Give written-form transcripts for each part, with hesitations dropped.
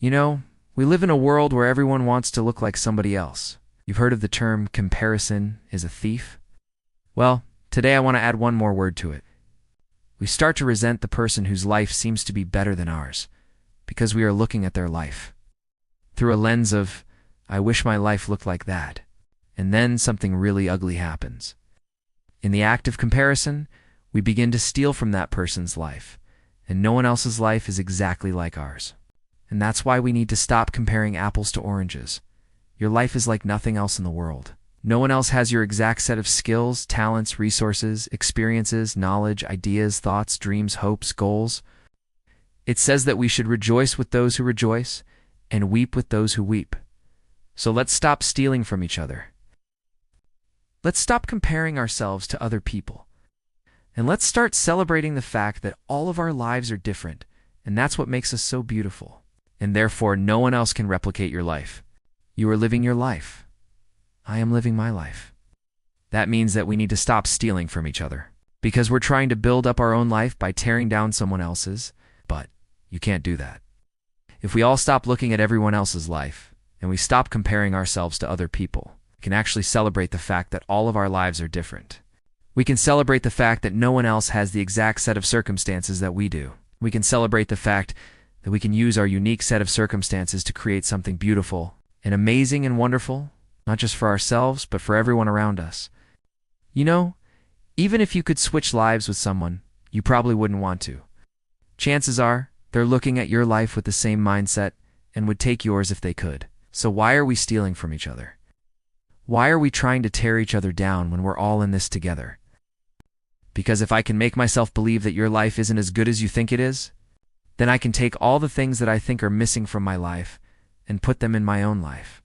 You know, we live in a world where everyone wants to look like somebody else. You've heard of the term comparison is a thief? Well, today I want to add one more word to it. We start to resent the person whose life seems to be better than ours, because we are looking at their life through a lens of, I wish my life looked like that. And then something really ugly happens. In the act of comparison, we begin to steal from that person's life, and no one else's life is exactly like ours. And that's why we need to stop comparing apples to oranges. Your life is like nothing else in the world. No one else has your exact set of skills, talents, resources, experiences, knowledge, ideas, thoughts, dreams, hopes, goals. It says that we should rejoice with those who rejoice and weep with those who weep. So let's stop stealing from each other. Let's stop comparing ourselves to other people. And let's start celebrating the fact that all of our lives are different, and that's what makes us so beautiful. And therefore, no one else can replicate your life. You are living your life. I am living my life. That means that we need to stop stealing from each other, because we're trying to build up our own life by tearing down someone else's, but you can't do that. If we all stop looking at everyone else's life, and we stop comparing ourselves to other people, we can actually celebrate the fact that all of our lives are different. We can celebrate the fact that no one else has the exact set of circumstances that we do. We can celebrate the fact that we can use our unique set of circumstances to create something beautiful and amazing and wonderful, not just for ourselves, but for everyone around us. You know, even if you could switch lives with someone, you probably wouldn't want to. Chances are, they're looking at your life with the same mindset and would take yours if they could. So why are we stealing from each other? Why are we trying to tear each other down when we're all in this together? Because if I can make myself believe that your life isn't as good as you think it is, then I can take all the things that I think are missing from my life and put them in my own life.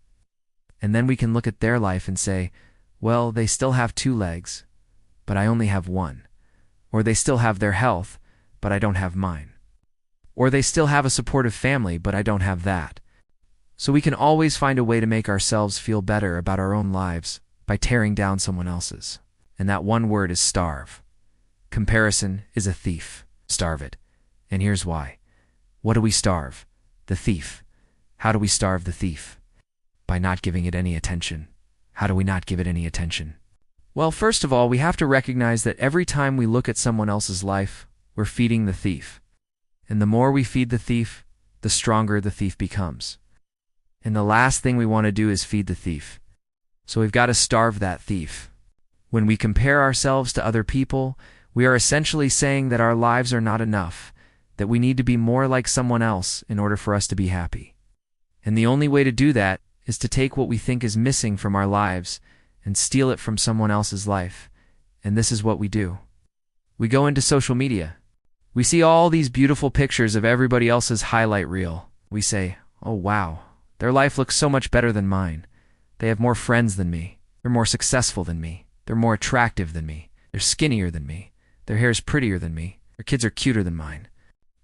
And then we can look at their life and say, well, they still have 2 legs, but I only have 1. Or they still have their health, but I don't have mine. Or they still have a supportive family, but I don't have that. So we can always find a way to make ourselves feel better about our own lives by tearing down someone else's. And that one word is starve. Comparison is a thief. Starve it. And here's why. What do we starve? The thief. How do we starve the thief? By not giving it any attention. How do we not give it any attention? Well, first of all, we have to recognize that every time we look at someone else's life, we're feeding the thief. And the more we feed the thief, the stronger the thief becomes. And the last thing we want to do is feed the thief. So we've got to starve that thief. When we compare ourselves to other people, we are essentially saying that our lives are not enough, that we need to be more like someone else in order for us to be happy. And the only way to do that is to take what we think is missing from our lives and steal it from someone else's life. And this is what we do. We go into social media. We see all these beautiful pictures of everybody else's highlight reel. We say, oh wow, their life looks so much better than mine. They have more friends than me. They're more successful than me. They're more attractive than me. They're skinnier than me. Their hair's prettier than me. Their kids are cuter than mine.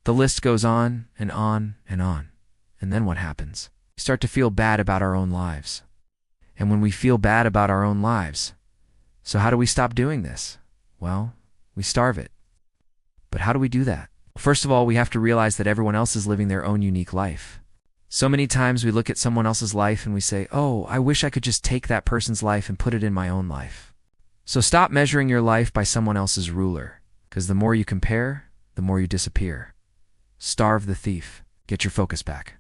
The list goes on and on and on. And then what happens? We start to feel bad about our own lives. And when we feel bad about our own lives, so how do we stop doing this? Well, we starve it. But how do we do that? First of all, we have to realize that everyone else is living their own unique life. So many times we look at someone else's life and we say, oh, I wish I could just take that person's life and put it in my own life. So stop measuring your life by someone else's ruler, because the more you compare, the more you disappear. Starve the thief. Get your focus back.